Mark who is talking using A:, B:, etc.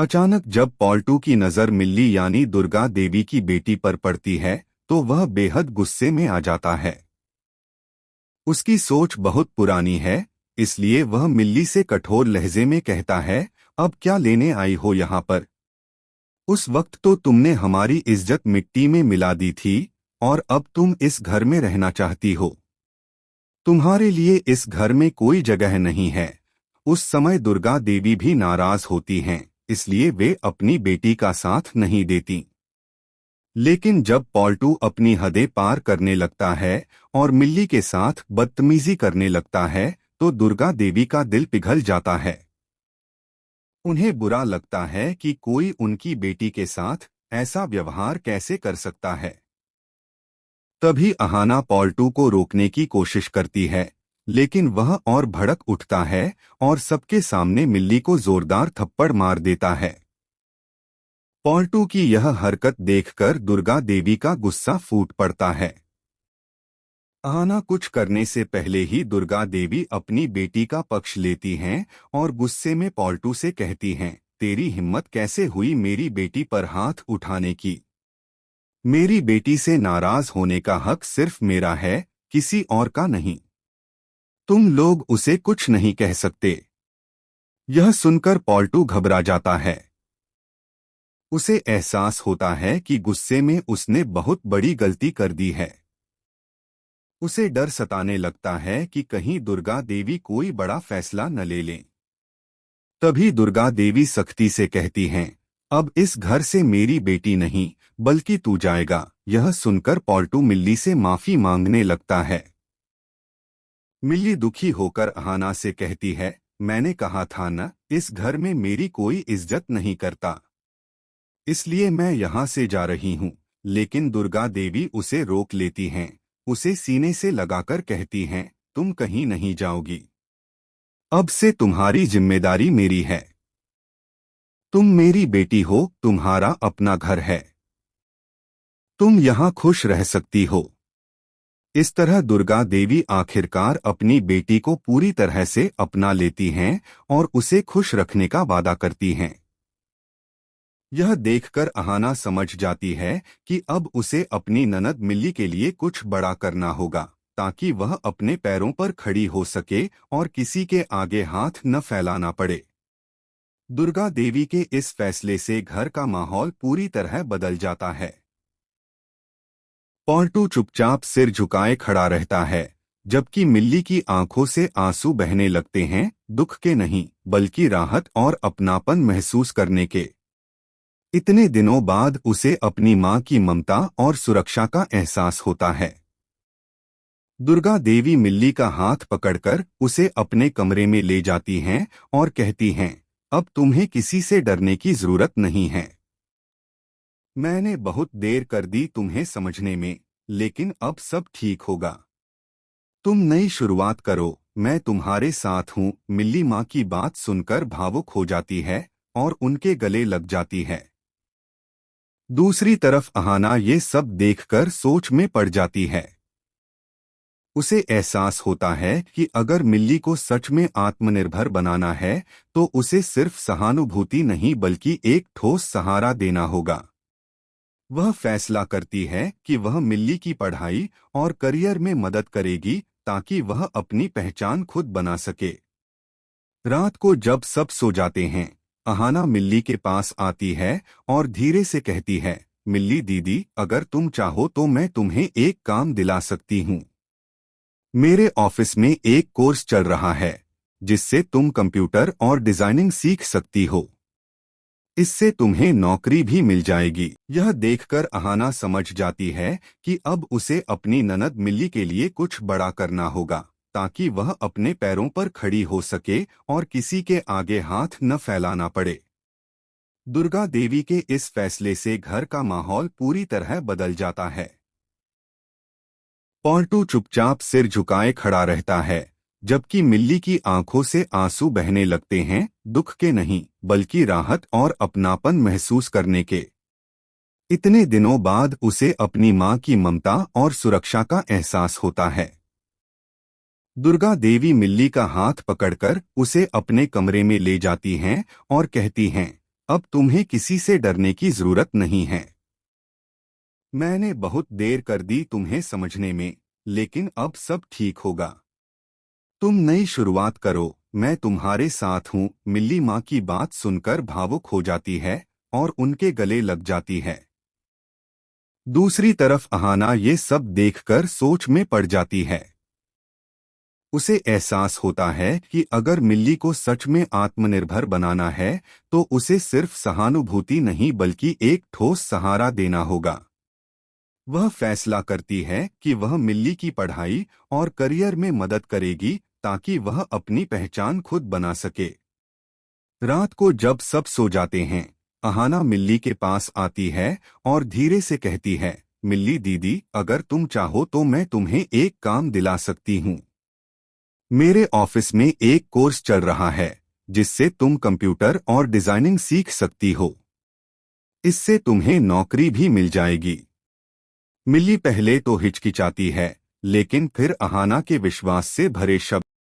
A: अचानक जब पॉल्टू की नजर मिल्ली यानी दुर्गा देवी की बेटी पर पड़ती है तो वह बेहद गुस्से में आ जाता है। उसकी सोच बहुत पुरानी है, इसलिए वह मिल्ली से कठोर लहजे में कहता है, अब क्या लेने आई हो यहाँ पर? उस वक्त तो तुमने हमारी इज्जत मिट्टी में मिला दी थी और अब तुम इस घर में रहना चाहती हो। तुम्हारे लिए इस घर में कोई जगह नहीं है। उस समय दुर्गा देवी भी नाराज होती हैं, इसलिए वे अपनी बेटी का साथ नहीं देती। लेकिन जब पॉल्टू अपनी हदें पार करने लगता है और मिल्ली के साथ बदतमीजी करने लगता है तो दुर्गा देवी का दिल पिघल जाता है। उन्हें बुरा लगता है कि कोई उनकी बेटी के साथ ऐसा व्यवहार कैसे कर सकता है। तभी अहाना पॉल्टू को रोकने की कोशिश करती है, लेकिन वह और भड़क उठता है और सबके सामने मिल्ली को जोरदार थप्पड़ मार देता है। पॉल्टू की यह हरकत देखकर दुर्गा देवी का गुस्सा फूट पड़ता है। अहाना कुछ करने से पहले ही दुर्गा देवी अपनी बेटी का पक्ष लेती हैं और गुस्से में पॉल्टू से कहती हैं, तेरी हिम्मत कैसे हुई मेरी बेटी पर हाथ उठाने की? मेरी बेटी से नाराज होने का हक सिर्फ मेरा है, किसी और का नहीं। तुम लोग उसे कुछ नहीं कह सकते। यह सुनकर पॉल्टू घबरा जाता है। उसे एहसास होता है कि गुस्से में उसने बहुत बड़ी गलती कर दी है। उसे डर सताने लगता है कि कहीं दुर्गा देवी कोई बड़ा फैसला न ले लें। तभी दुर्गा देवी सख्ती से कहती हैं, अब इस घर से मेरी बेटी नहीं बल्कि तू जाएगा। यह सुनकर पॉल्टू मिल्ली से माफी मांगने लगता है। मिल्ली दुखी होकर अहाना से कहती है, मैंने कहा था न, इस घर में मेरी कोई इज्जत नहीं करता, इसलिए मैं यहाँ से जा रही हूँ। लेकिन दुर्गा देवी उसे रोक लेती हैं, उसे सीने से लगाकर कहती हैं, तुम कहीं नहीं जाओगी। अब से तुम्हारी जिम्मेदारी मेरी है। तुम मेरी बेटी हो, तुम्हारा अपना घर है, तुम यहाँ खुश रह सकती हो। इस तरह दुर्गा देवी आखिरकार अपनी बेटी को पूरी तरह से अपना लेती हैं और उसे खुश रखने का वादा करती हैं। यह देखकर अहाना समझ जाती है कि अब उसे अपनी ननद मिल्ली के लिए कुछ बड़ा करना होगा, ताकि वह अपने पैरों पर खड़ी हो सके और किसी के आगे हाथ न फैलाना पड़े। दुर्गा देवी के इस फैसले से घर का माहौल पूरी तरह बदल जाता है। पॉल्टू चुपचाप सिर झुकाए खड़ा रहता है, जबकि मिल्ली की आंखों से आंसू बहने लगते हैं, दुख के नहीं बल्कि राहत और अपनापन महसूस करने के। इतने दिनों बाद उसे अपनी मां की ममता और सुरक्षा का एहसास होता है। दुर्गा देवी मिल्ली का हाथ पकड़कर उसे अपने कमरे में ले जाती हैं और कहती हैं, अब तुम्हें किसी से डरने की जरूरत नहीं है। मैंने बहुत देर कर दी तुम्हें समझने में, लेकिन अब सब ठीक होगा। तुम नई शुरुआत करो, मैं तुम्हारे साथ हूँ। मिल्ली माँ की बात सुनकर भावुक हो जाती है और उनके गले लग जाती है। दूसरी तरफ अहाना ये सब देखकर सोच में पड़ जाती है। उसे एहसास होता है कि अगर मिल्ली को सच में आत्मनिर्भर बनाना है तो उसे सिर्फ सहानुभूति नहीं बल्कि एक ठोस सहारा देना होगा। वह फैसला करती है कि वह मिल्ली की पढ़ाई और करियर में मदद करेगी ताकि वह अपनी पहचान खुद बना सके। रात को जब सब सो जाते हैं, अहाना मिल्ली के पास आती है और धीरे से कहती है, मिल्ली दीदी, अगर तुम चाहो तो मैं तुम्हें एक काम दिला सकती हूँ। मेरे ऑफिस में एक कोर्स चल रहा है जिससे तुम कंप्यूटर और डिजाइनिंग सीख सकती हो। इससे तुम्हें नौकरी भी मिल जाएगी। यह देखकर अहाना समझ जाती है कि अब उसे अपनी ननद मिल्ली के लिए कुछ बड़ा करना होगा, ताकि वह अपने पैरों पर खड़ी हो सके और किसी के आगे हाथ न फैलाना पड़े। दुर्गा देवी के इस फैसले से घर का माहौल पूरी तरह बदल जाता है। पॉल्टू चुपचाप सिर झुकाए खड़ा रहता है, जबकि मिल्ली की आंखों से आंसू बहने लगते हैं, दुख के नहीं बल्कि राहत और अपनापन महसूस करने के। इतने दिनों बाद उसे अपनी मां की ममता और सुरक्षा का एहसास होता है। दुर्गा देवी मिल्ली का हाथ पकड़कर उसे अपने कमरे में ले जाती हैं और कहती हैं, अब तुम्हें किसी से डरने की जरूरत नहीं है। मैंने बहुत देर कर दी तुम्हें समझने में, लेकिन अब सब ठीक होगा। तुम नई शुरुआत करो, मैं तुम्हारे साथ हूँ। मिल्ली माँ की बात सुनकर भावुक हो जाती है और उनके गले लग जाती है। दूसरी तरफ अहाना ये सब देखकर सोच में पड़ जाती है। उसे एहसास होता है कि अगर मिल्ली को सच में आत्मनिर्भर बनाना है तो उसे सिर्फ सहानुभूति नहीं बल्कि एक ठोस सहारा देना होगा। वह फैसला करती है कि वह मिल्ली की पढ़ाई और करियर में मदद करेगी ताकि वह अपनी पहचान खुद बना सके। रात को जब सब सो जाते हैं, अहाना मिल्ली के पास आती है और धीरे से कहती है, मिल्ली दीदी, अगर तुम चाहो तो मैं तुम्हें एक काम दिला सकती हूँ। मेरे ऑफिस में एक कोर्स चल रहा है जिससे तुम कंप्यूटर और डिजाइनिंग सीख सकती हो। इससे तुम्हें नौकरी भी मिल जाएगी। मिल्ली पहले तो हिचकिचाती है, लेकिन फिर अहाना के विश्वास से भरे शब्द